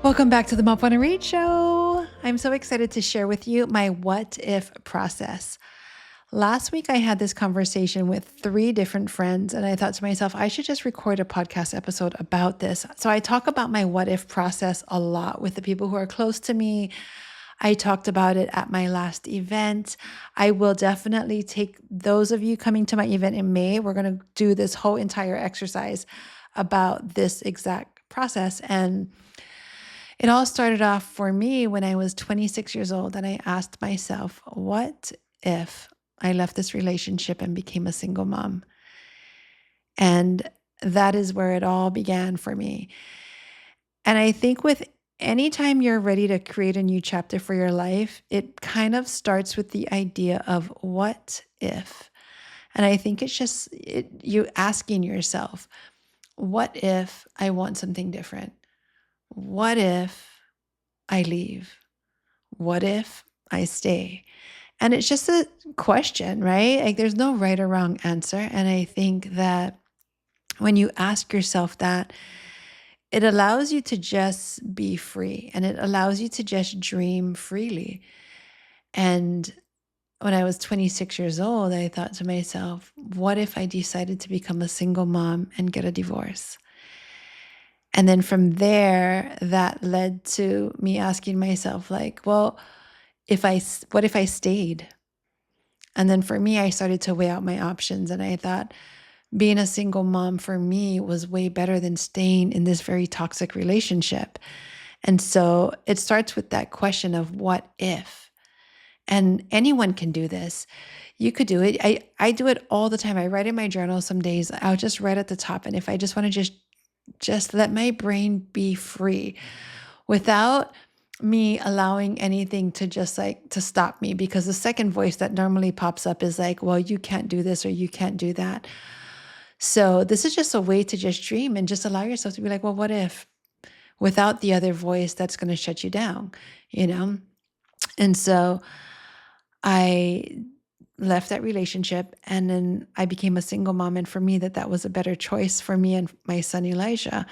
Welcome back to the Mop Wanna Read Show. I'm so excited to share with you my what if process. Last week, I had this conversation with 3 different friends, and I thought to myself, I should just record a podcast episode about this. So I talk about my what if process a lot with the people who are close to me. I talked about it at my last event. I will definitely take those of you coming to my event in May. We're going to do this whole entire exercise about this exact process. And it all started off for me when I was 26 years old, and I asked myself, what if I left this relationship and became a single mom? And that is where it all began for me. And I think with anytime you're ready to create a new chapter for your life, it kind of starts with the idea of what if. And I think it's just you asking yourself, what if I want something different? What if I leave? What if I stay? And it's just a question, right? Like there's no right or wrong answer. And I think that when you ask yourself that, it allows you to just be free and it allows you to just dream freely. And when I was 26 years old, I thought to myself, what if I decided to become a single mom and get a divorce? And then from there, that led to me asking myself, like, well, what if I stayed? And then for me, I started to weigh out my options. And I thought being a single mom for me was way better than staying in this very toxic relationship. And so it starts with that question of what if? And anyone can do this. You could do it. I do it all the time. I write in my journal some days. I'll just write at the top. And if I just want to just let my brain be free without me allowing anything to just like to stop me, because the second voice that normally pops up is like, well, you can't do this or you can't do that. So this is just a way to just dream and just allow yourself to be like, well, what if, without the other voice that's going to shut you down, you know? And so I left that relationship and then I became a single mom. And for me, that was a better choice for me and my son, Elijah.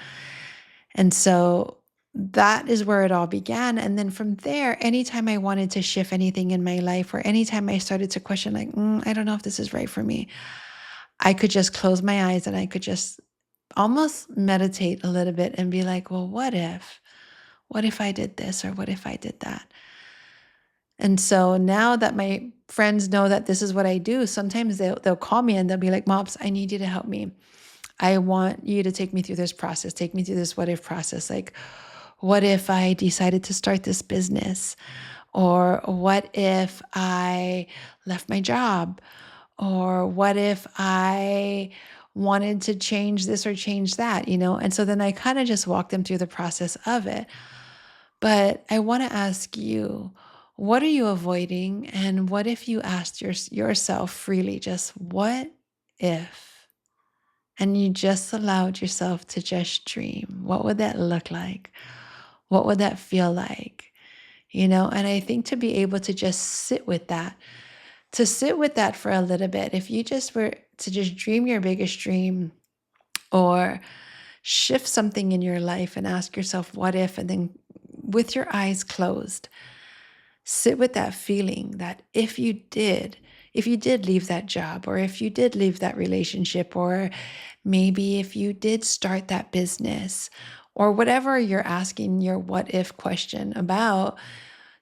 And so that is where it all began. And then from there, anytime I wanted to shift anything in my life or anytime I started to question, like, I don't know if this is right for me, I could just close my eyes and I could just almost meditate a little bit and be like, well, what if? What if I did this or what if I did that? And so now that my friends know that this is what I do, sometimes they'll call me and they'll be like, Mops, I need you to help me. I want you to take me through this process, take me through this what if process. Like, what if I decided to start this business? Or what if I left my job? Or what if I wanted to change this or change that, you know? And so then I kind of just walk them through the process of it. But I want to ask you, what are you avoiding? And what if you asked yourself freely, just what if? And you just allowed yourself to just dream. What would that look like? What would that feel like? You know, and I think to be able to just sit with that, to sit with that for a little bit, if you just were to just dream your biggest dream or shift something in your life and ask yourself, what if? And then with your eyes closed, sit with that feeling that if you did leave that job, or if you did leave that relationship, or maybe if you did start that business, or whatever you're asking your what if question about,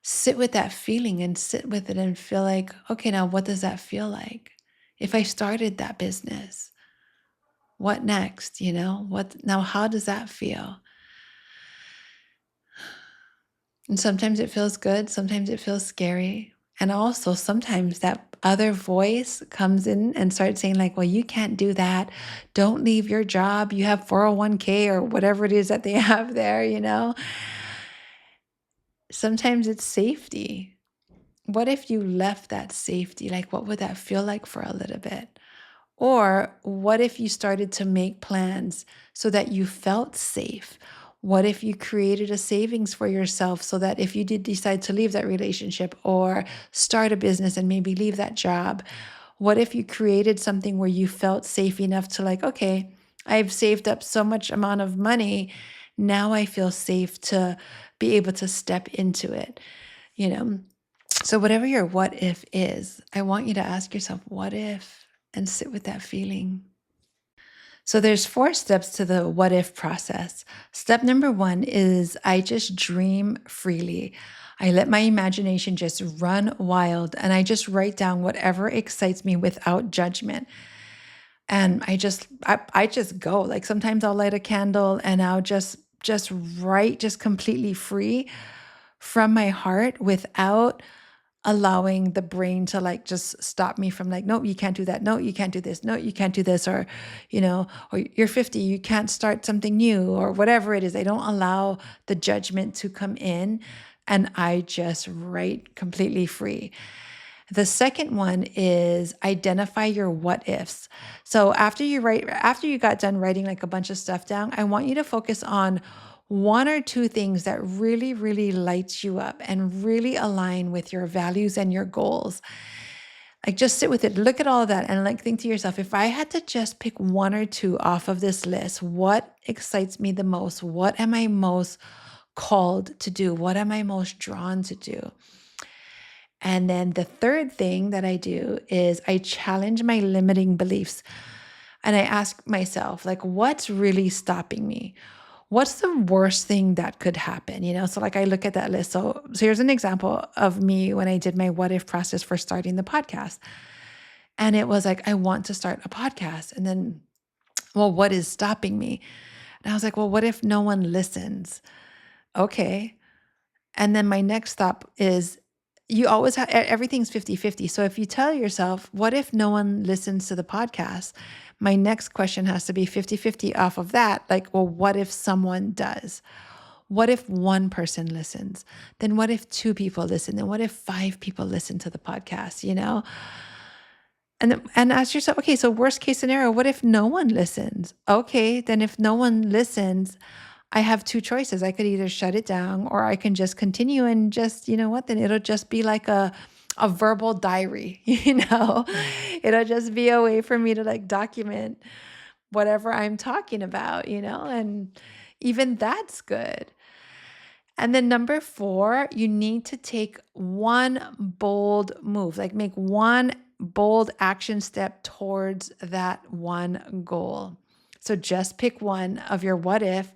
sit with that feeling and sit with it and feel like, okay, now what does that feel like? If I started that business, what next? You know, now how does that feel? And sometimes it feels good, sometimes it feels scary. And also sometimes that other voice comes in and starts saying, like, well, you can't do that. Don't leave your job. You have 401k or whatever it is that they have there, you know? Sometimes it's safety. What if you left that safety? Like, what would that feel like for a little bit? Or what if you started to make plans so that you felt safe? What if you created a savings for yourself so that if you did decide to leave that relationship or start a business and maybe leave that job, what if you created something where you felt safe enough to, like, okay, I've saved up so much amount of money Now I feel safe to be able to step into it, you know? So, whatever your what if is, I want you to ask yourself, what if, and sit with that feeling. So there's 4 steps to the what if process. Step number 1 is I just dream freely. I let my imagination just run wild and I just write down whatever excites me without judgment. And I just go. Like sometimes I'll light a candle and I'll just write just completely free from my heart without allowing the brain to like just stop me from like, nope, you can't do that. No, you can't do this. No, you can't do this. Or you're 50, you can't start something new or whatever it is. I don't allow the judgment to come in and I just write completely free. The second one is identify your what ifs. So after you got done writing like a bunch of stuff down, I want you to focus on 1 or 2 things that really, really lights you up and really align with your values and your goals. Like just sit with it, look at all of that and like think to yourself, if I had to just pick 1 or 2 off of this list, what excites me the most? What am I most called to do? What am I most drawn to do? And then the third thing that I do is I challenge my limiting beliefs and I ask myself, like, what's really stopping me? What's the worst thing that could happen? So like I look at that list. So here's an example of me when I did my what if process for starting the podcast. And it was like, I want to start a podcast. And then, well, what is stopping me? And I was like, well, what if no one listens? Okay. And then my next thought is you always have everything's 50-50. So if you tell yourself, what if no one listens to the podcast? My next question has to be 50-50 off of that. Like, well, what if someone does? What if 1 person listens? Then what if 2 people listen? Then what if 5 people listen to the podcast, And ask yourself, okay, so worst case scenario, what if no one listens? Okay, then if no one listens, I have 2 choices. I could either shut it down or I can just continue and just, then it'll just be like a verbal diary, It'll just be a way for me to like document whatever I'm talking about, and even that's good. And then number 4, you need to take 1 bold move, like make 1 bold action step towards that 1 goal. So just pick 1 of your what if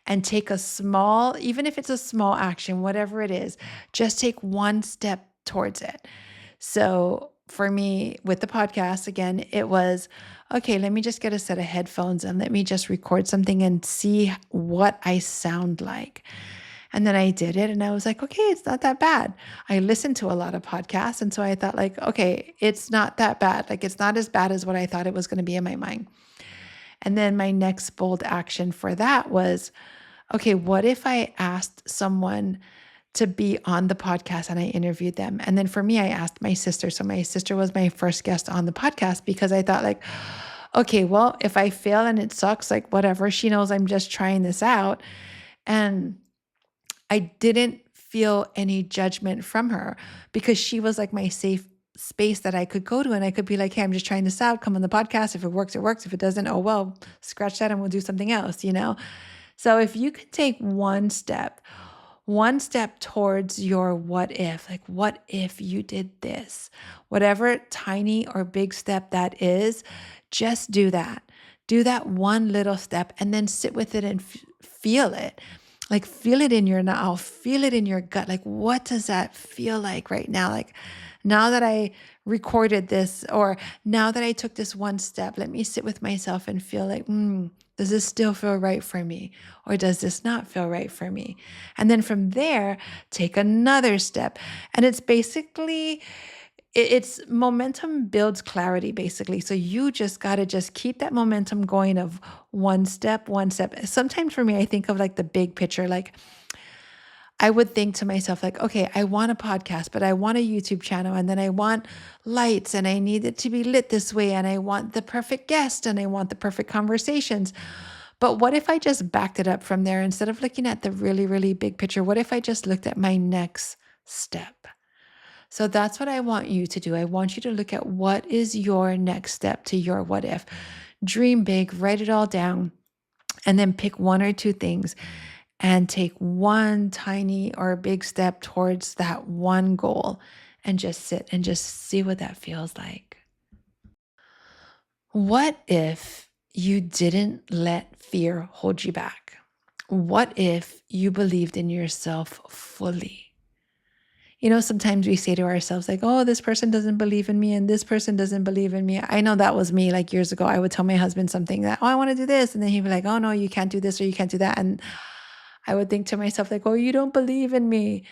and take a small, even if it's a small action, whatever it is, just take 1 step towards it. So for me with the podcast, again, it was, okay, let me just get a set of headphones and let me just record something and see what I sound like. And then I did it and I was like, okay, it's not that bad. I listened to a lot of podcasts. And so I thought like, okay, it's not that bad. Like it's not as bad as what I thought it was going to be in my mind. And then my next bold action for that was, okay, what if I asked someone to be on the podcast and I interviewed them? And then for me, I asked my sister. So my sister was my first guest on the podcast because I thought like, okay, well, if I fail and it sucks, like whatever, she knows I'm just trying this out. And I didn't feel any judgment from her because she was like my safe space that I could go to. And I could be like, hey, I'm just trying this out. Come on the podcast. If it works, it works. If it doesn't, oh, well, scratch that and we'll do something else, So if you could take 1 step towards your what if, like, what if you did this? Whatever tiny or big step that is, just do that. Do that 1 little step and then sit with it and feel it. Like feel it in your now, feel it in your gut. Like, what does that feel like right now? Like now that I recorded this or now that I took this 1 step, let me sit with myself and feel like, does this still feel right for me? Or does this not feel right for me? And then from there, take another step. And it's basically, it's momentum builds clarity basically. So you just got to just keep that momentum going of 1 step, 1 step. Sometimes for me, I think of like the big picture. Like I would think to myself like, okay, I want a podcast, but I want a YouTube channel and then I want lights and I need it to be lit this way. And I want the perfect guest and I want the perfect conversations. But what if I just backed it up from there instead of looking at the really, really big picture? What if I just looked at my next step? So that's what I want you to do. I want you to look at what is your next step to your what if. Dream big, write it all down, and then pick 1 or 2 things and take one tiny or big step towards that one goal and just sit and just see what that feels like. What if you didn't let fear hold you back? What if you believed in yourself fully? Sometimes we say to ourselves, like, oh, this person doesn't believe in me and this person doesn't believe in me. I know that was me like years ago. I would tell my husband something that, oh, I want to do this. And then he'd be like, oh, no, you can't do this or you can't do that. And I would think to myself, like, oh, you don't believe in me.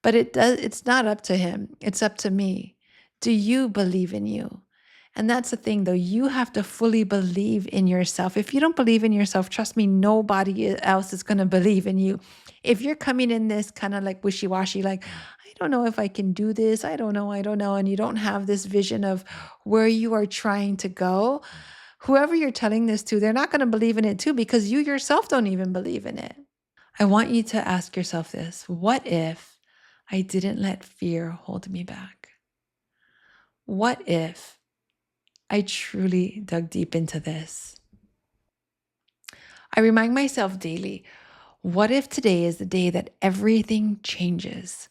But it's not up to him. It's up to me. Do you believe in you? And that's the thing, though. You have to fully believe in yourself. If you don't believe in yourself, trust me, nobody else is going to believe in you. If you're coming in this kind of like wishy-washy, like, I don't know if I can do this. I don't know. And you don't have this vision of where you are trying to go, whoever you're telling this to, they're not going to believe in it too, because you yourself don't even believe in it. I want you to ask yourself this: what if I didn't let fear hold me back? What if I truly dug deep into this? I remind myself daily, what if today is the day that everything changes?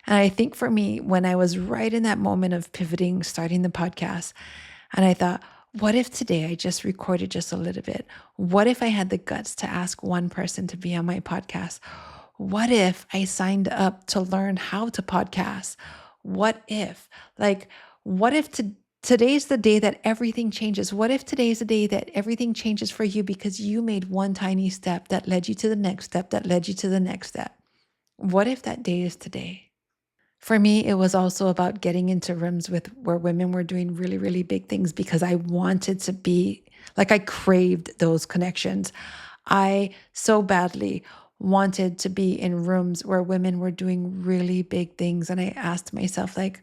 And I think for me, when I was right in that moment of pivoting, starting the podcast, and I thought, what if today I just recorded just a little bit? What if I had the guts to ask one person to be on my podcast? What if I signed up to learn how to podcast? What if, like, what if today's the day that everything changes? What if today's the day that everything changes for you because you made one tiny step that led you to the next step, that led you to the next step? What if that day is today? For me, it was also about getting into rooms with where women were doing really, really big things because I wanted to be like, I craved those connections. I so badly wanted to be in rooms where women were doing really big things. And I asked myself, like,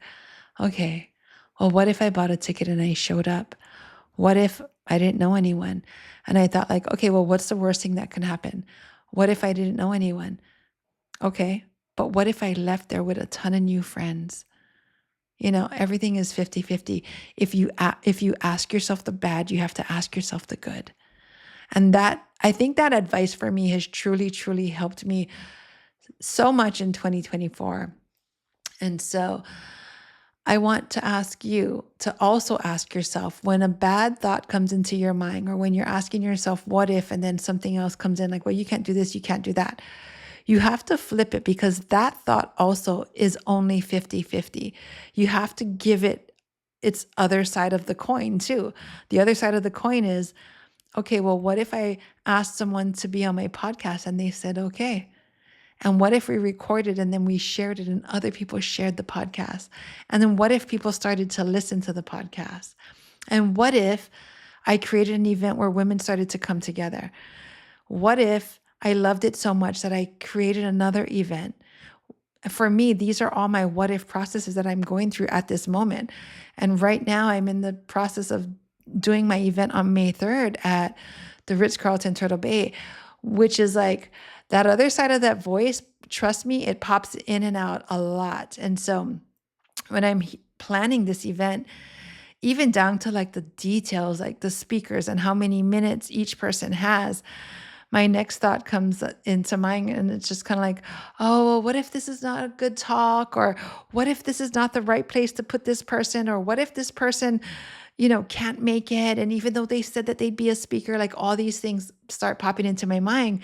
okay, well, what if I bought a ticket and I showed up? What if I didn't know anyone? And I thought, like, okay, well, what's the worst thing that can happen? What if I didn't know anyone? Okay, but what if I left there with a ton of new friends? Everything is 50-50. If you ask yourself the bad, you have to ask yourself the good. And that, I think that advice for me has truly, truly helped me so much in 2024. And so I want to ask you to also ask yourself, when a bad thought comes into your mind, or when you're asking yourself, what if, and then something else comes in, like, well, you can't do this, you can't do that. You have to flip it, because that thought also is only 50-50. You have to give it its other side of the coin too. The other side of the coin is, okay, well, what if I asked someone to be on my podcast and they said, okay? And what if we recorded and then we shared it and other people shared the podcast? And then what if people started to listen to the podcast? And what if I created an event where women started to come together? What if I loved it so much that I created another event? For me, these are all my what if processes that I'm going through at this moment. And right now I'm in the process of doing my event on May 3rd at the Ritz-Carlton Turtle Bay, which is like that other side of that voice. Trust me, it pops in and out a lot. And so when I'm planning this event, even down to like the details, like the speakers and how many minutes each person has, my next thought comes into mind, and it's just kind of like, oh, well, what if this is not a good talk? Or what if this is not the right place to put this person? Or what if this person, can't make it? And even though they said that they'd be a speaker, like all these things start popping into my mind.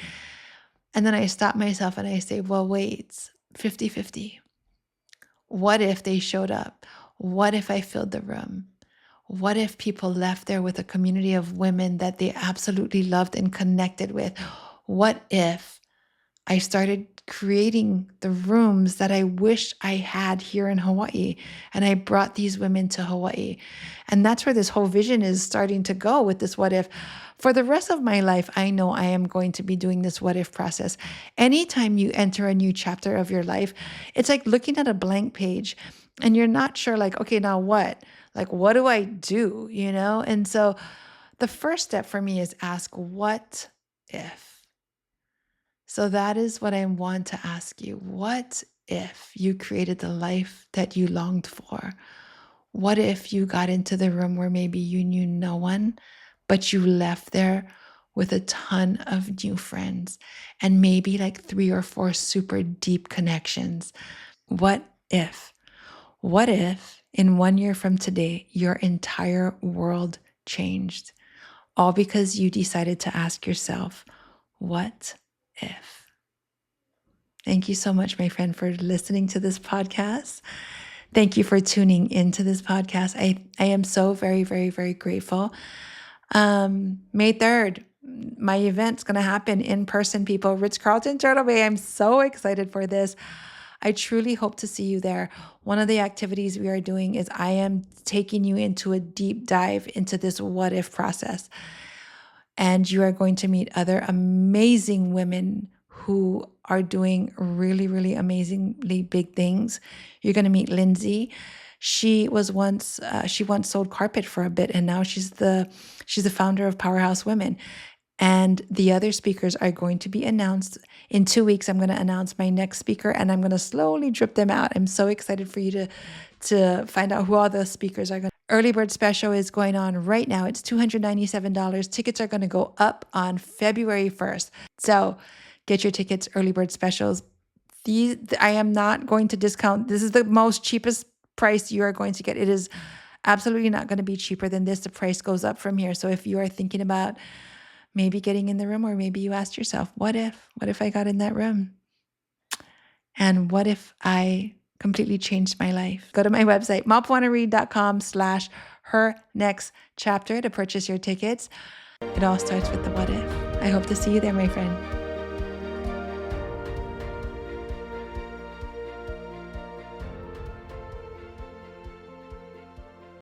And then I stop myself and I say, well, wait, 50-50. What if they showed up? What if I filled the room? What if people left there with a community of women that they absolutely loved and connected with? What if I started creating the rooms that I wish I had here in Hawaii, and I brought these women to Hawaii? And that's where this whole vision is starting to go with this what if. For the rest of my life, I know I am going to be doing this what if process. Anytime you enter a new chapter of your life, it's like looking at a blank page and you're not sure, like, okay, now what? Like, what do I do? And so the first step for me is ask, what if? So that is what I want to ask you. What if you created the life that you longed for? What if you got into the room where maybe you knew no one, but you left there with a ton of new friends and maybe like 3 or 4 super deep connections. What if? What if in 1 year from today, your entire world changed? All because you decided to ask yourself, what if? Thank you so much, my friend, for listening to this podcast. Thank you for tuning into this podcast. I am so very, very, very grateful. May 3rd, my event's going to happen in person, people. Ritz-Carlton, Turtle Bay. I'm so excited for this. I truly hope to see you there. One of the activities we are doing is I am taking you into a deep dive into this what if process. And you are going to meet other amazing women who are doing really, really amazingly big things. You're going to meet Lindsay. She once sold carpet for a bit, and now she's the founder of Powerhouse Women. And the other speakers are going to be announced in 2 weeks. I'm going to announce my next speaker, and I'm going to slowly drip them out. I'm so excited for you to find out who all those speakers are going. Early bird special is going on right now. It's $297. Tickets are going to go up on February 1st. So get your tickets, early bird specials. I am not going to discount. This is the most cheapest price you are going to get. It is absolutely not going to be cheaper than this. The price goes up from here. So if you are thinking about maybe getting in the room, or maybe you asked yourself, what if I got in that room? And what if I completely changed my life? Go to my website, mopwannaread.com/her next chapter to purchase your tickets. It all starts with the what if. I hope to see you there, my friend.